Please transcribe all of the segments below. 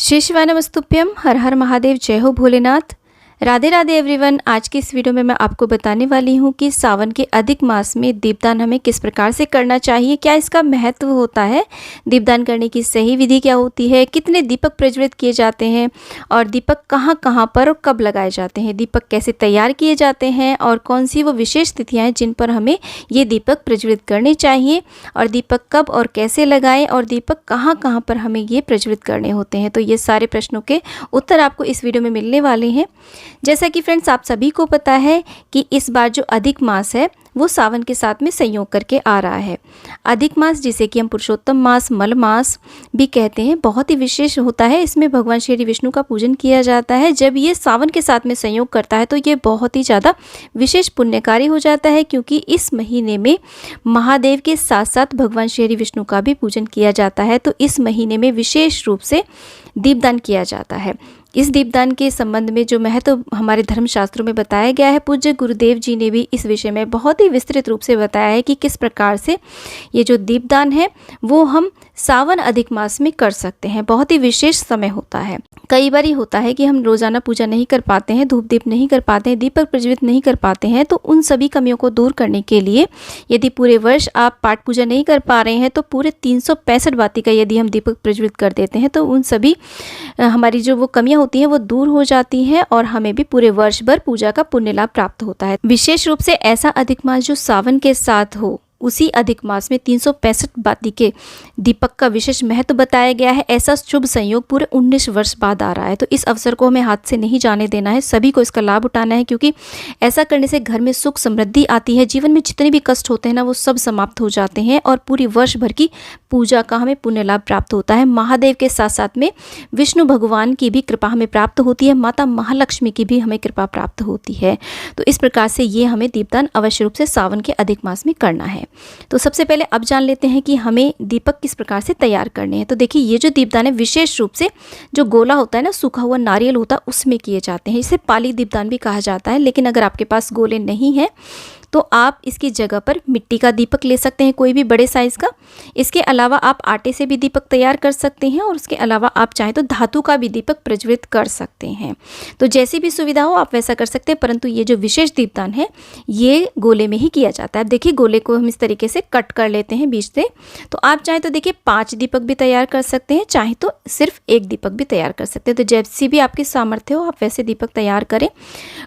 श्री शिवाय नमस्तुभ्यम। हर हर महादेव। जय हो भोलेनाथ। राधे राधे एवरीवन। आज की इस वीडियो में मैं आपको बताने वाली हूँ कि सावन के अधिक मास में दीपदान हमें किस प्रकार से करना चाहिए, क्या इसका महत्व होता है, दीपदान करने की सही विधि क्या होती है, कितने दीपक प्रज्वलित किए जाते हैं और दीपक कहाँ कहाँ पर और कब लगाए जाते हैं, दीपक कैसे तैयार किए जाते हैं और कौन सी वो विशेष तिथियाँ हैं जिन पर हमें ये दीपक प्रज्वलित करने चाहिए और दीपक कब और कैसे लगाएं और दीपक कहाँ कहाँ पर हमें ये प्रज्वलित करने होते हैं। तो ये सारे प्रश्नों के उत्तर आपको इस वीडियो में मिलने वाले हैं। जैसा कि फ्रेंड्स आप सभी को पता है कि इस बार जो अधिक मास है वो सावन के साथ में संयोग करके आ रहा है। अधिक मास जिसे कि हम पुरुषोत्तम मास, मल मास भी कहते हैं, बहुत ही विशेष होता है। इसमें भगवान श्री विष्णु का पूजन किया जाता है। जब ये सावन के साथ में संयोग करता है तो ये बहुत ही ज़्यादा विशेष पुण्यकारी हो जाता है, क्योंकि इस महीने में महादेव के साथ साथ भगवान श्री विष्णु का भी पूजन किया जाता है। तो इस महीने में विशेष रूप से दीपदान किया जाता है। इस दीपदान के संबंध में जो महत्व हमारे धर्मशास्त्रों में बताया गया है, पूज्य गुरुदेव जी ने भी इस विषय में बहुत ही विस्तृत रूप से बताया है कि किस प्रकार से ये जो दीपदान है वो हम सावन अधिक मास में कर सकते हैं। बहुत ही विशेष समय होता है। कई बार ही होता है कि हम रोज़ाना पूजा नहीं कर पाते हैं, धूप दीप नहीं कर पाते हैं, दीपक प्रज्वलित नहीं कर पाते हैं। तो उन सभी कमियों को दूर करने के लिए यदि पूरे वर्ष आप पाठ पूजा नहीं कर पा रहे हैं तो पूरे 365 बाती का यदि हम दीपक प्रज्वलित कर देते हैं तो उन सभी हमारी जो वो कमियां होती हैं वो दूर हो जाती हैं और हमें भी पूरे वर्ष भर पूजा का पुण्य लाभ प्राप्त होता है। विशेष रूप से ऐसा अधिक मास जो सावन के साथ हो, उसी अधिक मास में 365 बाती के दीपक का विशेष महत्व बताया गया है। ऐसा शुभ संयोग पूरे 19 वर्ष बाद आ रहा है। तो इस अवसर को हमें हाथ से नहीं जाने देना है, सभी को इसका लाभ उठाना है, क्योंकि ऐसा करने से घर में सुख समृद्धि आती है। जीवन में जितने भी कष्ट होते हैं ना वो सब समाप्त हो जाते हैं और पूरी वर्ष भर की पूजा का हमें पुण्य लाभ प्राप्त होता है। महादेव के साथ साथ में विष्णु भगवान की भी कृपा हमें प्राप्त होती है, माता महालक्ष्मी की भी हमें कृपा प्राप्त होती है। तो इस प्रकार से ये हमें दीपदान अवश्य रूप से सावन के अधिक मास में करना है। तो सबसे पहले अब जान लेते हैं कि हमें दीपक किस प्रकार से तैयार करने हैं। तो देखिए, ये जो दीपदान है विशेष रूप से जो गोला होता है ना, सूखा हुआ नारियल होता है, उसमें किए जाते हैं। इसे पाली दीपदान भी कहा जाता है। लेकिन अगर आपके पास गोले नहीं है तो आप इसकी जगह पर मिट्टी का दीपक ले सकते हैं, कोई भी बड़े साइज़ का। इसके अलावा आप आटे से भी दीपक तैयार कर सकते हैं और उसके अलावा आप चाहें तो धातु का भी दीपक प्रज्वलित कर सकते हैं। तो जैसी भी सुविधा हो आप वैसा कर सकते हैं, परंतु ये जो विशेष दीपदान है ये गोले में ही किया जाता है। अब देखिए, गोले को हम इस तरीके से कट कर लेते हैं बीच से। तो आप चाहें तो देखिए 5 दीपक भी तैयार कर सकते हैं, चाहे तो सिर्फ 1 दीपक भी तैयार कर सकते हैं। तो जैसी भी आपकी सामर्थ्य हो आप वैसे दीपक तैयार करें।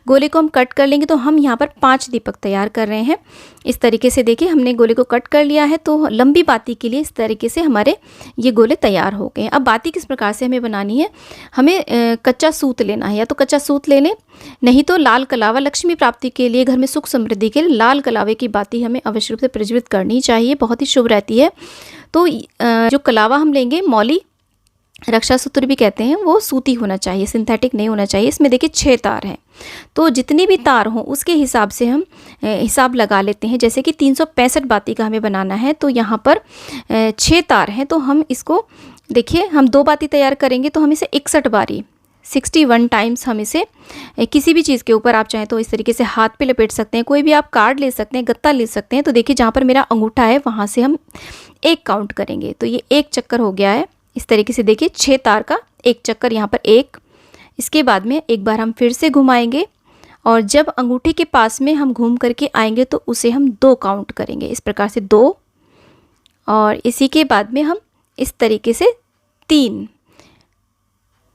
गोले को हम कट कर लेंगे तो हम यहाँ पर 5 दीपक तैयार कर रहे हैं। इस तरीके से देखिए, हमने गोले को कट कर लिया है। तो लंबी बाती के लिए इस तरीके से हमारे ये गोले तैयार हो गए हैं। अब बाती किस प्रकार से हमें बनानी है, हमें कच्चा सूत लेना है, या तो कच्चा सूत ले लें, नहीं तो लाल कलावा। लक्ष्मी प्राप्ति के लिए, घर में सुख समृद्धि के लिए लाल कलावे की बाती हमें अवश्य रूप से प्रज्वलित करनी चाहिए, बहुत ही शुभ रहती है। तो जो कलावा हम लेंगे, मौली रक्षा सूत्र भी कहते हैं, वो सूती होना चाहिए, सिंथेटिक नहीं होना चाहिए। इसमें देखिए 6 तार हैं, तो जितनी भी तार हों उसके हिसाब से हम हिसाब लगा लेते हैं। जैसे कि 365 बाती का हमें बनाना है तो यहाँ पर 6 तार हैं, तो हम इसको देखिए, हम 2 बाती तैयार करेंगे तो हम इसे 61 बारी 61 टाइम्स हम इसे किसी भी चीज़ के ऊपर, आप चाहें तो इस तरीके से हाथ पे लपेट सकते हैं, कोई भी आप कार्ड ले सकते हैं, गत्ता ले सकते हैं। तो देखिए, जहाँ पर मेरा अंगूठा है वहाँ से हम 1 काउंट करेंगे, तो ये 1 चक्कर हो गया है। इस तरीके से देखिए 6 तार का 1 चक्कर, यहाँ पर 1। इसके बाद में एक बार हम फिर से घुमाएंगे और जब अंगूठे के पास में हम घूम करके आएंगे तो उसे हम 2 काउंट करेंगे। इस प्रकार से 2, और इसी के बाद में हम इस तरीके से 3,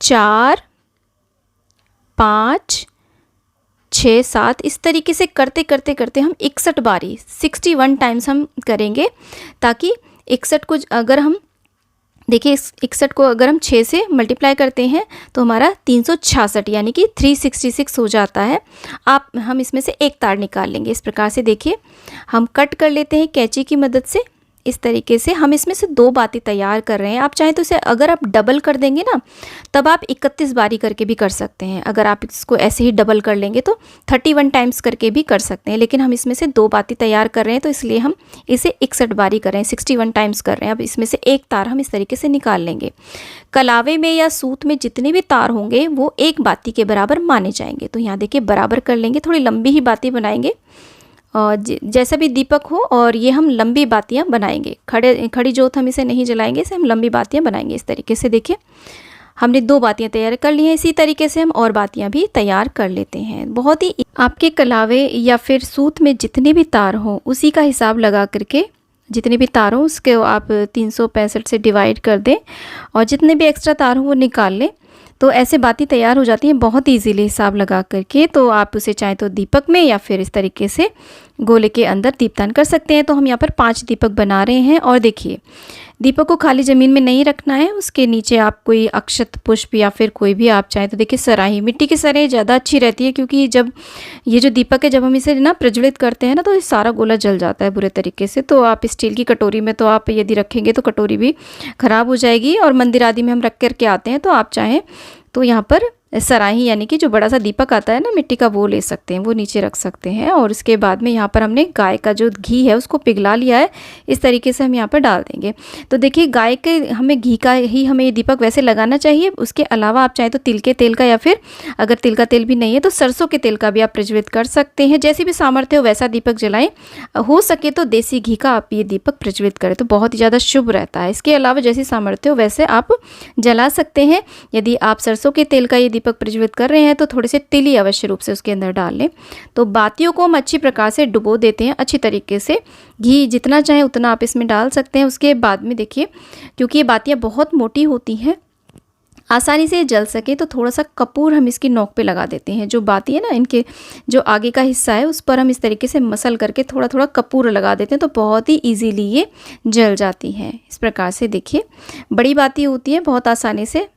4, 5, 6, 7, इस तरीके से करते करते करते हम 61 बारी 61 टाइम्स हम करेंगे, ताकि 61 को अगर हम देखिए, 61 को अगर हम 6 से मल्टीप्लाई करते हैं तो हमारा 366 यानी कि 366 हो जाता है। हम इसमें से 1 तार निकाल लेंगे। इस प्रकार से देखिए, हम कट कर लेते हैं कैंची की मदद से। इस तरीके से हम इसमें से 2 बाती तैयार कर रहे हैं। आप चाहें तो इसे अगर आप डबल कर देंगे ना, तब आप 31 बारी करके भी कर सकते हैं। अगर आप इसको ऐसे ही डबल कर लेंगे तो 31 टाइम्स करके भी कर सकते हैं। लेकिन हम इसमें से 2 बाती तैयार कर रहे हैं तो इसलिए हम इसे 61 बारी कर रहे हैं, 61 टाइम्स कर रहे हैं। अब इसमें से 1 तार हम इस तरीके से निकाल लेंगे। कलावे में या सूत में जितने भी तार होंगे वो 1 बाती के बराबर माने जाएंगे। तो यहाँ देखिए बराबर कर लेंगे, थोड़ी लंबी ही बाती बनाएंगे और जैसा भी दीपक हो, और ये हम लंबी बातियां बनाएंगे। खड़ी जोत हम इसे नहीं जलाएंगे, इसे हम लंबी बातियां बनाएंगे। इस तरीके से देखिए हमने 2 बातियाँ तैयार कर ली हैं। इसी तरीके से हम और बातियाँ भी तैयार कर लेते हैं। बहुत ही आपके कलावे या फिर सूत में जितने भी तार हों उसी का हिसाब लगा करके, जितने भी तार हों उसके आप 365 से डिवाइड कर दें और जितने भी एक्स्ट्रा तार हों वो निकाल लें। तो ऐसे बाती तैयार हो जाती हैं बहुत ईजीली हिसाब लगा करके। तो आप उसे चाहे तो दीपक में या फिर इस तरीके से गोले के अंदर दीपदान कर सकते हैं। तो हम यहाँ पर 5 दीपक बना रहे हैं। और देखिए, दीपक को खाली ज़मीन में नहीं रखना है, उसके नीचे आप कोई अक्षत पुष्प या फिर कोई भी आप चाहें तो देखिए सराही, मिट्टी की सराही ज़्यादा अच्छी रहती है, क्योंकि जब ये जो दीपक है जब हम इसे ना प्रज्वलित करते हैं ना तो ये सारा गोला जल जाता है बुरे तरीके से। तो आप स्टील की कटोरी में तो आप यदि रखेंगे तो कटोरी भी ख़राब हो जाएगी, और मंदिर आदि में हम रख करके आते हैं तो आप चाहें तो यहाँ पर सराही यानी कि जो बड़ा सा दीपक आता है ना मिट्टी का, वो ले सकते हैं, वो नीचे रख सकते हैं। और उसके बाद में यहाँ पर हमने गाय का जो घी है उसको पिघला लिया है, इस तरीके से हम यहाँ पर डाल देंगे। तो देखिए, गाय के हमें घी का ही हमें ये दीपक वैसे लगाना चाहिए। उसके अलावा आप चाहें तो तिल के तेल का, या फिर अगर तिल का तेल भी नहीं है तो सरसों के तेल का भी आप प्रज्वलित कर सकते हैं। जैसे भी सामर्थ्य हो वैसा दीपक जलाएं। हो सके तो देसी घी का आप ये दीपक प्रज्वलित करें तो बहुत ही ज़्यादा शुभ रहता है। इसके अलावा जैसी सामर्थ्य हो वैसे आप जला सकते हैं। यदि आप सरसों के तेल का ये दीपक प्रज्वलित कर रहे हैं तो थोड़े से तिल ही अवश्य रूप से उसके अंदर डाल लें। तो बातियों को हम अच्छी प्रकार से डुबो देते हैं अच्छी तरीके से। घी जितना चाहे उतना आप इसमें डाल सकते हैं। उसके बाद में देखिए, क्योंकि ये बातियाँ बहुत मोटी होती हैं, आसानी से जल सके तो थोड़ा सा कपूर हम इसकी नोक पे लगा देते हैं। जो बाती है ना, इनके जो आगे का हिस्सा है उस पर हम इस तरीके से मसल करके थोड़ा थोड़ा कपूर लगा देते हैं तो बहुत ही इजीली ये जल जाती हैं। इस प्रकार से देखिए, बड़ी बाती होती है, बहुत आसानी से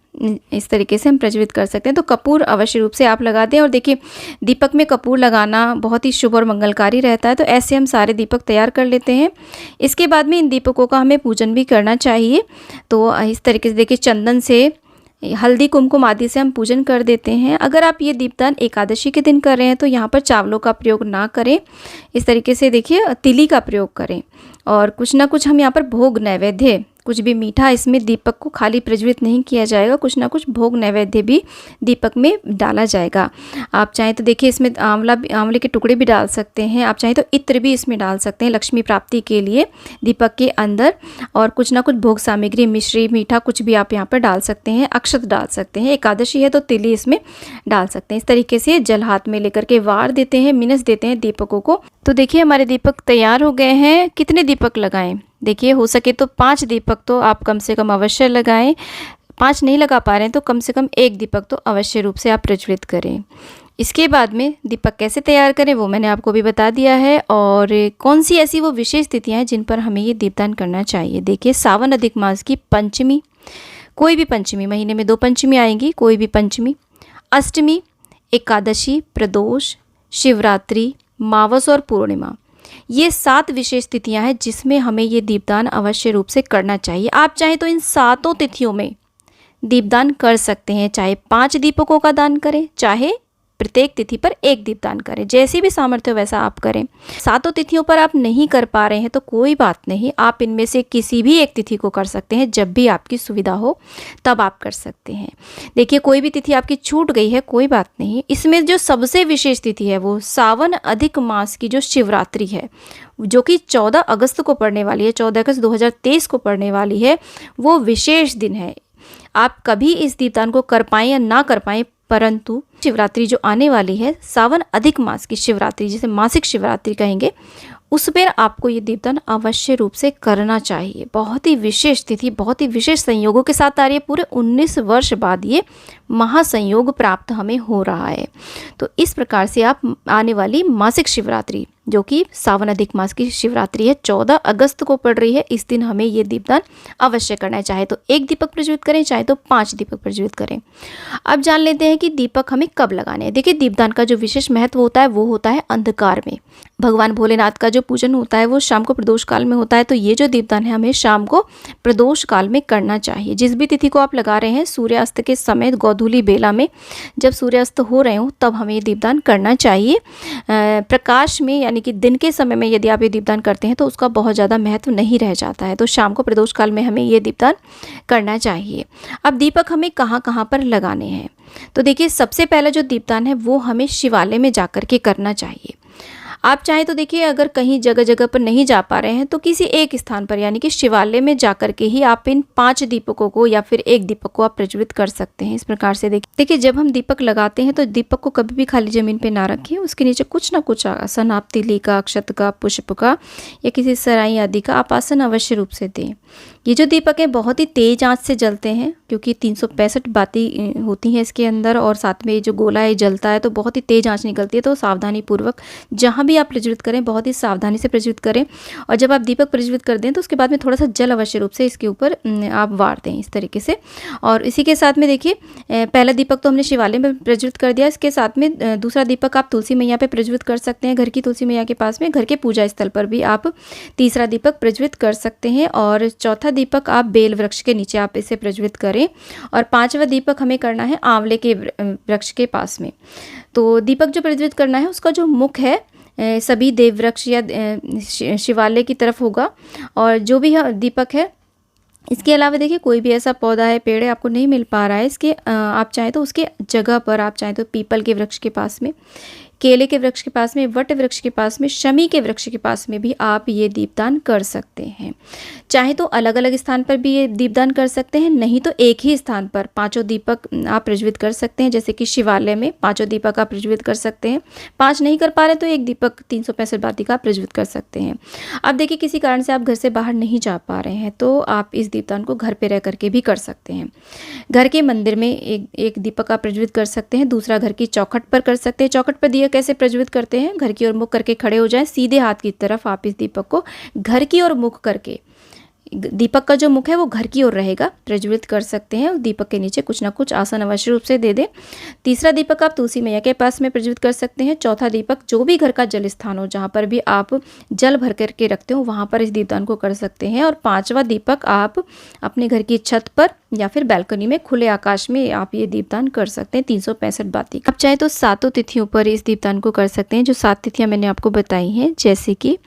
इस तरीके से हम प्रज्वलित कर सकते हैं। तो कपूर अवश्य रूप से आप लगा दें। और देखिए, दीपक में कपूर लगाना बहुत ही शुभ और मंगलकारी रहता है। तो ऐसे हम सारे दीपक तैयार कर लेते हैं। इसके बाद में इन दीपकों का हमें पूजन भी करना चाहिए। तो इस तरीके से देखिए, चंदन से, हल्दी कुमकुम आदि से हम पूजन कर देते हैं। अगर आप ये दीपदान एकादशी के दिन कर रहे हैं तो यहाँ पर चावलों का प्रयोग ना करें। इस तरीके से देखिए, तिली का प्रयोग करें। और कुछ ना कुछ हम यहाँ पर भोग नैवेद्य, कुछ भी मीठा इसमें दीपक को खाली प्रज्वलित नहीं किया जाएगा, कुछ ना कुछ भोग नैवेद्य भी दीपक में डाला जाएगा। आप चाहें तो देखिए, इसमें आंवले के टुकड़े भी डाल सकते हैं। आप चाहें तो इत्र भी इसमें डाल सकते हैं लक्ष्मी प्राप्ति के लिए दीपक के अंदर। और कुछ ना कुछ भोग सामग्री, मिश्री, मीठा कुछ भी आप यहाँ पर डाल सकते हैं। अक्षत डाल सकते हैं, एकादशी है तो तिली इसमें डाल सकते हैं। इस तरीके से जल हाथ में लेकर के वार देते हैं, मिनस देते हैं दीपकों को। तो देखिए, हमारे दीपक तैयार हो गए हैं। कितने दीपक लगाएं? देखिए, हो सके तो 5 दीपक तो आप कम से कम अवश्य लगाएं। 5 नहीं लगा पा रहे हैं तो कम से कम 1 दीपक तो अवश्य रूप से आप प्रज्वलित करें। इसके बाद में दीपक कैसे तैयार करें वो मैंने आपको भी बता दिया है। और कौन सी ऐसी वो विशेष तिथियां हैं जिन पर हमें ये दीपदान करना चाहिए। देखिए, सावन अधिक मास की पंचमी, कोई भी पंचमी, महीने में 2 पंचमी आएंगी, कोई भी पंचमी, अष्टमी, एकादशी, प्रदोष, शिवरात्रि, मावस और पूर्णिमा, ये 7 विशेष तिथियां हैं जिसमें हमें ये दीपदान अवश्य रूप से करना चाहिए। आप चाहे तो इन 7 तिथियों में दीपदान कर सकते हैं, चाहे 5 दीपकों का दान करें, चाहे प्रत्येक तिथि पर 1 दीपदान करें, जैसी भी सामर्थ्य हो वैसा आप करें। 7 तिथियों पर आप नहीं कर पा रहे हैं तो कोई बात नहीं, आप इनमें से किसी भी एक तिथि को कर सकते हैं। जब भी आपकी सुविधा हो तब आप कर सकते हैं। देखिए, कोई भी तिथि आपकी छूट गई है कोई बात नहीं, इसमें जो सबसे विशेष तिथि है वो सावन अधिक मास की जो शिवरात्रि है, जो कि 14 अगस्त को पड़ने वाली है, 14 अगस्त 2023 को पड़ने वाली है, वो विशेष दिन है। आप कभी इस दीपदान को कर पाएँ या ना कर पाएँ, परंतु शिवरात्रि जो आने वाली है, सावन अधिक मास की शिवरात्रि, जिसे मासिक शिवरात्रि कहेंगे, उस पर आपको ये दीपदान अवश्य रूप से करना चाहिए। बहुत ही विशेष तिथि, बहुत ही विशेष संयोगों के साथ आ रही है। पूरे 19 वर्ष बाद ये महासंयोग प्राप्त हमें हो रहा है। तो इस प्रकार से आप आने वाली मासिक शिवरात्रि, जो कि सावन अधिक मास की शिवरात्रि है, 14 अगस्त को पड़ रही है, इस दिन हमें ये दीपदान अवश्य करना है। चाहे तो 1 दीपक प्रज्वलित करें, चाहे तो 5 दीपक प्रज्वलित करें। अब जान लेते हैं कि दीपक हमें कब लगाने हैं। देखिए, दीपदान का जो विशेष महत्व होता है वो होता है अंधकार में। भगवान भोलेनाथ का जो पूजन होता है वो शाम को प्रदोष काल में होता है। तो ये जो दीपदान है हमें शाम को प्रदोष काल में करना चाहिए। जिस भी तिथि को आप लगा रहे हैं, सूर्यास्त के समय गोधूली बेला में, जब सूर्यास्त हो रहे हो तब हमें ये दीपदान करना चाहिए। प्रकाश में यानी कि दिन के समय में यदि आप ये दीपदान करते हैं तो उसका बहुत ज़्यादा महत्व नहीं रह जाता है। तो शाम को प्रदोष काल में हमें ये दीपदान करना चाहिए। अब दीपक हमें कहाँ कहाँ पर लगाने हैं, तो देखिए, सबसे पहला जो दीपदान है वो हमें शिवालय में जाकर के करना चाहिए। आप चाहें तो देखिए, अगर कहीं जगह जगह पर नहीं जा पा रहे हैं तो किसी एक स्थान पर यानी कि शिवालय में जाकर के ही आप इन 5 दीपकों को या फिर एक दीपक को आप प्रज्वलित कर सकते हैं। इस प्रकार से देखिए, जब हम दीपक लगाते हैं तो दीपक को कभी भी खाली जमीन पे ना रखिए, उसके नीचे कुछ ना कुछ आसन आप तिली का, अक्षत का, पुष्प का या किसी सराई आदि का आप आसन अवश्य रूप से दें। ये जो दीपक है बहुत ही तेज आंच से जलते हैं, क्योंकि 365 बाती होती हैं इसके अंदर, और साथ में ये जो गोला है जलता है तो बहुत ही तेज आंच निकलती है। तो सावधानी पूर्वक जहाँ भी आप प्रज्वलित करें बहुत ही सावधानी से प्रज्वलित करें। और जब आप दीपक प्रज्वलित कर दें तो उसके बाद में थोड़ा सा जल अवश्य रूप से इसके ऊपर आप वार दें इस तरीके से। और इसी के साथ में देखिए, पहला दीपक तो हमने शिवालय में प्रज्वलित कर दिया, इसके साथ में दूसरा दीपक आप तुलसी मैया पे प्रज्वलित कर सकते हैं, घर की तुलसी मैया के पास में, घर के पूजा स्थल पर भी आप तीसरा दीपक प्रज्वलित कर सकते हैं। और चौथा दीपक आप बेल वृक्ष के नीचे आप इसे प्रज्वलित करें। और पांचवा दीपक हमें करना है आंवले के वृक्ष के पास में। तो दीपक जो प्रज्वलित करना है उसका जो मुख है सभी देव वृक्ष या शिवालय की तरफ होगा। और जो भी दीपक है, इसके अलावा देखिए कोई भी ऐसा पौधा है, पेड़ है आपको नहीं मिल पा रहा है, इसके आप चाहें तो उसके जगह पर आप चाहें तो पीपल के वृक्ष के पास में, केले के वृक्ष के पास में, वट वृक्ष के पास में, शमी के वृक्ष के पास में भी आप ये दीपदान कर सकते हैं। चाहे तो अलग अलग स्थान पर भी ये दीपदान कर सकते हैं, नहीं तो एक ही स्थान पर 5 दीपक आप प्रज्वलित कर सकते हैं। जैसे कि शिवालय में 5 दीपक आप प्रज्वलित कर सकते हैं, 5 नहीं कर पा रहे तो एक दीपक 365 बाती का आप प्रज्वलित कर सकते हैं। अब देखिए, किसी कारण से आप घर से बाहर नहीं जा पा रहे हैं तो आप इस दीपदान को घर पर रह करके भी कर सकते हैं। घर के मंदिर में एक दीपक आप प्रज्वलित कर सकते हैं, दूसरा घर की चौखट पर कर सकते हैं। चौखट पर दिया कैसे प्रज्वलित करते हैं, घर की ओर मुख करके खड़े हो जाएं, सीधे हाथ की तरफ आप इस दीपक को घर की ओर मुख करके, दीपक का जो मुख है वो घर की ओर रहेगा, प्रज्वलित कर सकते हैं। दीपक के नीचे कुछ ना कुछ आसन अवश्य रूप से दे दें। तीसरा दीपक आप तुलसी मैया के पास में प्रज्वलित कर सकते हैं। चौथा दीपक जो भी घर का जल स्थान हो, जहाँ पर भी आप जल भर करके रखते हो, वहाँ पर इस दीपदान को कर सकते हैं। और पांचवा दीपक आप अपने घर की छत पर या फिर बैल्कनी में, खुले आकाश में आप ये दीपदान कर सकते हैं 365 बाती। आप चाहे तो 7 तिथियों पर इस दीपदान को कर सकते हैं, जो 7 तिथियाँ मैंने आपको बताई हैं, जैसे कि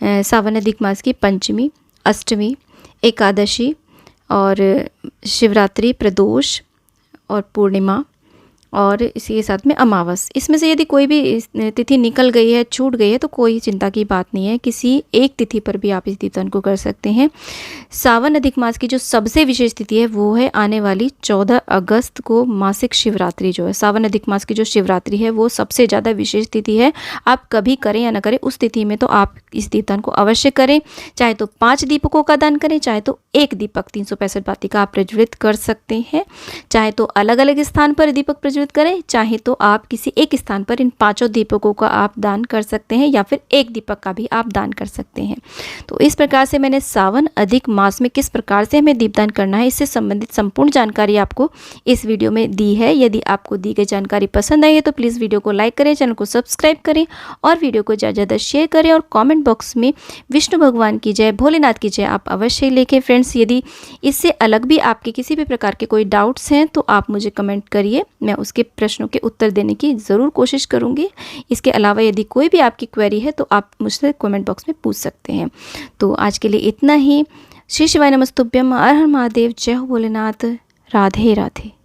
सावन अधिक मास की पंचमी, अष्टमी, एकादशी और शिवरात्रि, प्रदोष और पूर्णिमा, और इसी के साथ में अमावस। इसमें से यदि कोई भी तिथि निकल गई है, छूट गई है, तो कोई चिंता की बात नहीं है, किसी एक तिथि पर भी आप इस दीपदान को कर सकते हैं। सावन अधिक मास की जो सबसे विशेष तिथि है वो है आने वाली 14 अगस्त को मासिक शिवरात्रि जो है, सावन अधिक मास की जो शिवरात्रि है वो सबसे ज़्यादा विशेष तिथि है। आप कभी करें या ना करें, उस तिथि में तो आप इस दीपदान को अवश्य करें। चाहे तो 5 दीपकों का दान करें, चाहे तो एक दीपक 365 बाती का आप प्रज्वलित कर सकते हैं। चाहे तो अलग अलग स्थान पर दीपक प्रज्वलित करें, चाहे तो आप किसी एक स्थान पर इन 5 दीपकों का आप दान कर सकते हैं, या फिर एक दीपक का भी आप दान कर सकते हैं। तो इस प्रकार से मैंने सावन अधिक मास में किस प्रकार से हमें दीपदान करना है इससे संबंधित संपूर्ण जानकारी आपको इस वीडियो में दी है। यदि आपको दी गई जानकारी पसंद आई है तो प्लीज़ वीडियो को लाइक करें, चैनल को सब्सक्राइब करें और वीडियो को ज़्यादा ज़्यादा शेयर करें। और कमेंट बॉक्स में विष्णु भगवान की जय, भोलेनाथ की जय आप अवश्य लिखें। फ्रेंड्स, यदि इससे अलग भी आपके किसी भी प्रकार के कोई डाउट्स हैं तो आप मुझे कमेंट करिए, मैं उसके प्रश्नों के उत्तर देने की ज़रूर कोशिश करूँगी। इसके अलावा यदि कोई भी आपकी क्वेरी है तो आप मुझसे कमेंट बॉक्स में पूछ सकते हैं। तो आज के लिए इतना ही। श्री शिवाय नमस्तुभ्यम, हर हर महादेव, जय हो भोलेनाथ, राधे राधे।